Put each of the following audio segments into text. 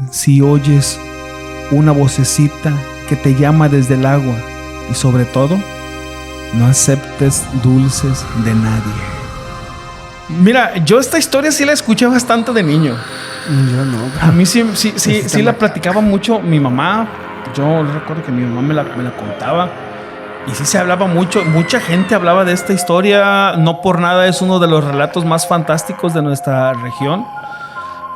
si oyes una vocecita que te llama desde el agua y sobre todo, no aceptes dulces de nadie. Mira, yo esta historia sí la escuché bastante de niño. Yo no. A mí sí la platicaba mucho mi mamá. Yo recuerdo que mi mamá me la contaba. Y sí se hablaba mucho. Mucha gente hablaba de esta historia. No por nada es uno de los relatos más fantásticos de nuestra región,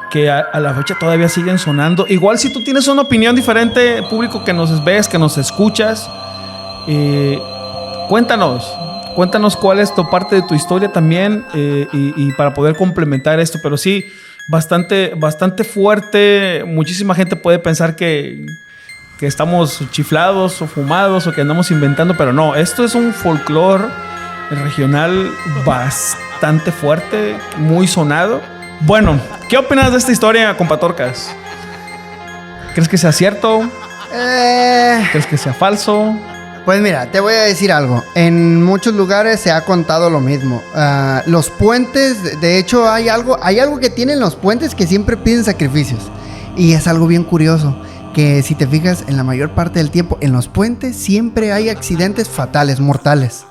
que a la fecha todavía siguen sonando. Igual si tú tienes una opinión diferente, público que nos ves, que nos escuchas, cuéntanos cuál es tu parte de tu historia también, y para poder complementar esto. Pero sí, bastante fuerte. Muchísima gente puede pensar que estamos chiflados o fumados o que andamos inventando, pero no, esto es un folclore regional bastante fuerte, muy sonado. Bueno, ¿qué opinas de esta historia, compa Torcas? ¿Crees que sea cierto? ¿Crees que sea falso? Pues mira, te voy a decir algo. En muchos lugares se ha contado lo mismo. Los puentes, de hecho, hay algo que tienen los puentes que siempre piden sacrificios. Y es algo bien curioso, que si te fijas, en la mayor parte del tiempo, en los puentes siempre hay accidentes fatales, mortales.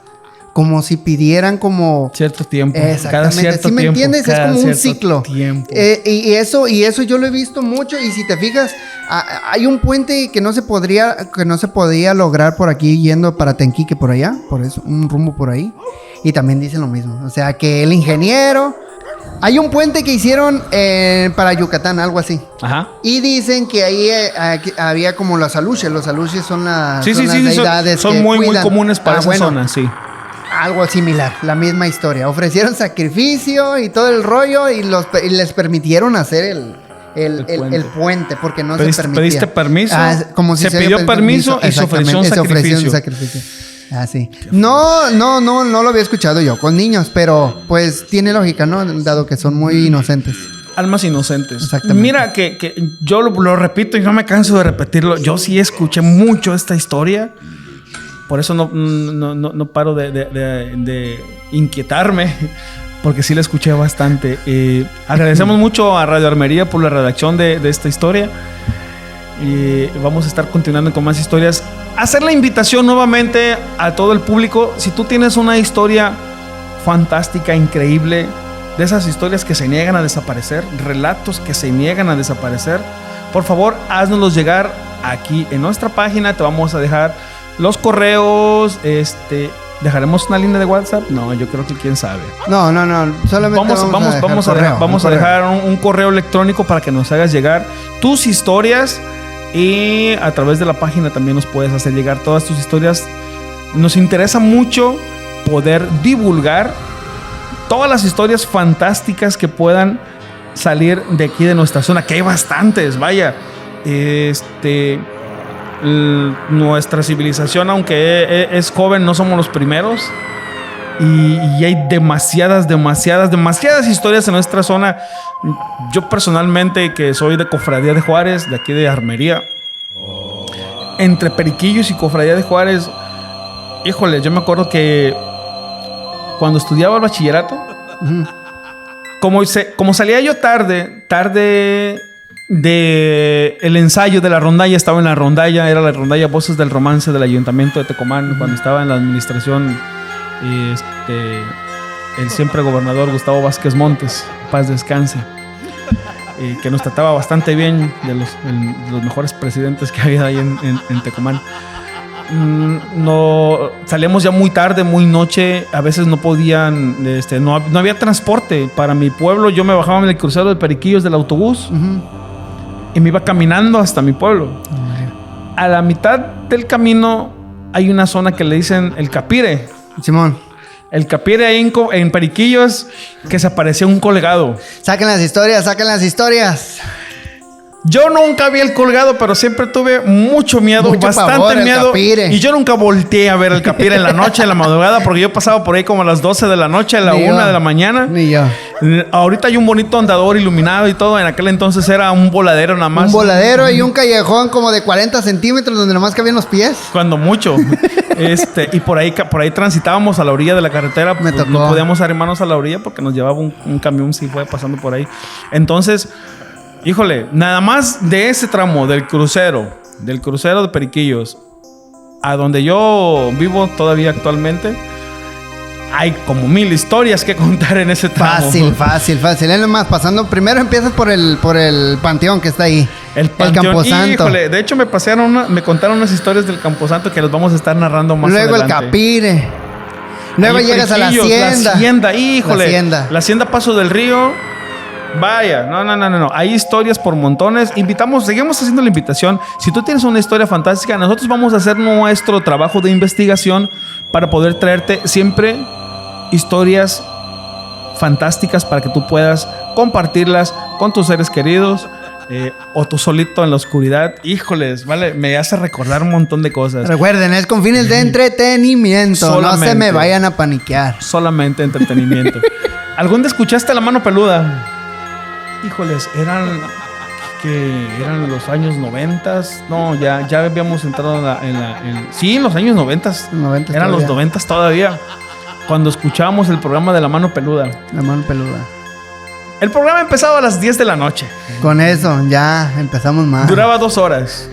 Como si pidieran como... cierto tiempo. Exactamente. Cada cierto ¿Sí me tiempo, entiendes? Es como un ciclo. Tiempo. Y eso yo lo he visto mucho. Y si te fijas, hay un puente que no se podía lograr por aquí yendo para Tenquique por allá. Por eso, un rumbo por ahí. Y también dicen lo mismo. O sea, que el ingeniero... Hay un puente que hicieron para Yucatán, algo así. Ajá. Y dicen que ahí había como los aluches. Los aluches son las deidades son muy comunes para esa zona, sí. Algo similar, la misma historia. Ofrecieron sacrificio y todo el rollo y les permitieron hacer el puente porque no se permitía. ¿Pediste permiso? Como si se pidió permiso y se ofreció un sacrificio. Ah, sí. No lo había escuchado yo con niños, pero pues tiene lógica, ¿no? Dado que son muy inocentes. Almas inocentes. Exactamente. Mira que yo lo repito y no me canso de repetirlo. Yo sí escuché mucho esta historia. Por eso no paro de inquietarme, porque sí la escuché bastante. Agradecemos mucho a Radio Armería por la redacción de esta historia. Y vamos a estar continuando con más historias. Hacer la invitación nuevamente a todo el público. Si tú tienes una historia fantástica, increíble, de esas historias que se niegan a desaparecer, relatos que se niegan a desaparecer, por favor, haznoslos llegar aquí en nuestra página. Te vamos a dejar los correos, ¿dejaremos una línea de WhatsApp? No, yo creo que quién sabe. No, solamente vamos a dejar un correo electrónico para que nos hagas llegar tus historias, y a través de la página también nos puedes hacer llegar todas tus historias. Nos interesa mucho poder divulgar todas las historias fantásticas que puedan salir de aquí de nuestra zona, que hay bastantes, vaya. Nuestra civilización, aunque es joven, no somos los primeros, y hay demasiadas historias en nuestra zona. Yo personalmente, que soy de Cofradía de Juárez, de aquí de Armería, entre Periquillos y Cofradía de Juárez, híjole, yo me acuerdo que cuando estudiaba el bachillerato, como salía yo tarde de el ensayo de la rondalla, estaba en la rondalla, era la rondalla Voces del Romance del Ayuntamiento de Tecomán, cuando estaba en la administración el siempre gobernador Gustavo Vázquez Montes, paz descanse, que nos trataba bastante bien, de los mejores presidentes que había ahí en Tecomán. No salíamos ya muy tarde, muy noche, a veces no podían, no había transporte para mi pueblo. Yo me bajaba en el crucero de Periquillos del autobús, y me iba caminando hasta mi pueblo. A la mitad del camino hay una zona que le dicen el Capire. Simón. El Capire ahí en Periquillos, que se aparecía un colgado. Saquen las historias. Yo nunca vi el colgado, pero siempre tuve mucho miedo, bastante miedo. Y yo nunca volteé a ver el Capire en la noche, en la madrugada, porque yo pasaba por ahí como a las 12 de la noche, a la 1 de la mañana. Ni yo. Ahorita hay un bonito andador iluminado y todo. En aquel entonces era un voladero nada más. Un voladero y un callejón como de 40 centímetros donde nomás cabían los pies. Cuando mucho. Y por ahí transitábamos a la orilla de la carretera. Me tocó. No podíamos arrimarnos a la orilla porque nos llevaba un camión si fue pasando por ahí. Entonces, Híjole, nada más de ese tramo del crucero de Periquillos, a donde yo vivo todavía actualmente, hay como 1000 historias que contar en ese tramo. Fácil. Es lo más pasando. Primero empiezas por el panteón que está ahí. El Camposanto. Híjole, de hecho me contaron unas historias del Camposanto que las vamos a estar narrando más Luego adelante. el Capire. Luego Ahí llegas a la hacienda. La hacienda, híjole. La hacienda Paso del Río. Vaya, no. Hay historias por montones. Seguimos haciendo la invitación. Si tú tienes una historia fantástica, nosotros vamos a hacer nuestro trabajo de investigación para poder traerte siempre historias fantásticas para que tú puedas compartirlas con tus seres queridos o tú solito en la oscuridad. Híjoles, vale, me hace recordar un montón de cosas. Recuerden, es con fines de entretenimiento. Solamente. No se me vayan a paniquear. Solamente entretenimiento. ¿Algún día escuchaste La Mano Peluda? Híjoles, eran los años 90. No, ya habíamos entrado en los años 90. Eran todavía. los 90 todavía. Cuando escuchábamos el programa de La Mano Peluda. La Mano Peluda. El programa empezaba a las 10 de la noche. Con eso, ya empezamos más. Duraba 2 horas.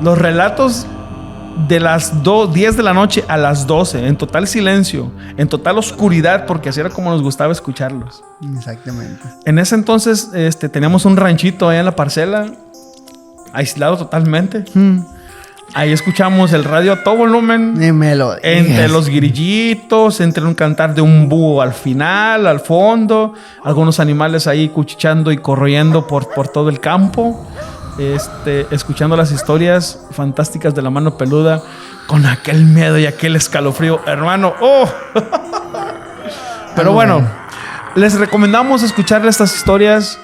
Los relatos de las 10 de la noche a las 12, en total silencio, en total oscuridad, porque así era como nos gustaba escucharlos. Exactamente. En ese entonces teníamos un ranchito allá en la parcela, aislado totalmente. Ahí escuchamos el radio a todo volumen. Ni me lo digas. Entre los grillitos, entre un cantar de un búho al final, al fondo, algunos animales ahí cuchicheando y corriendo por todo el campo. Escuchando las historias fantásticas de La Mano Peluda con aquel miedo y aquel escalofrío, hermano. ¡Oh! Pero bueno, les recomendamos escuchar estas historias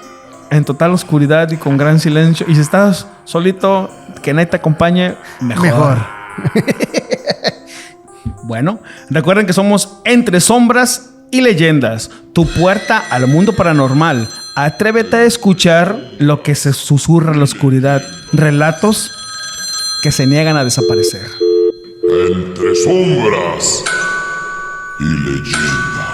en total oscuridad y con gran silencio. Y si estás solito, que nadie te acompañe, mejor. Bueno, recuerden que somos Entre Sombras y Leyendas, tu puerta al mundo paranormal. Atrévete a escuchar lo que se susurra en la oscuridad. Relatos que se niegan a desaparecer. Entre Sombras y Leyendas.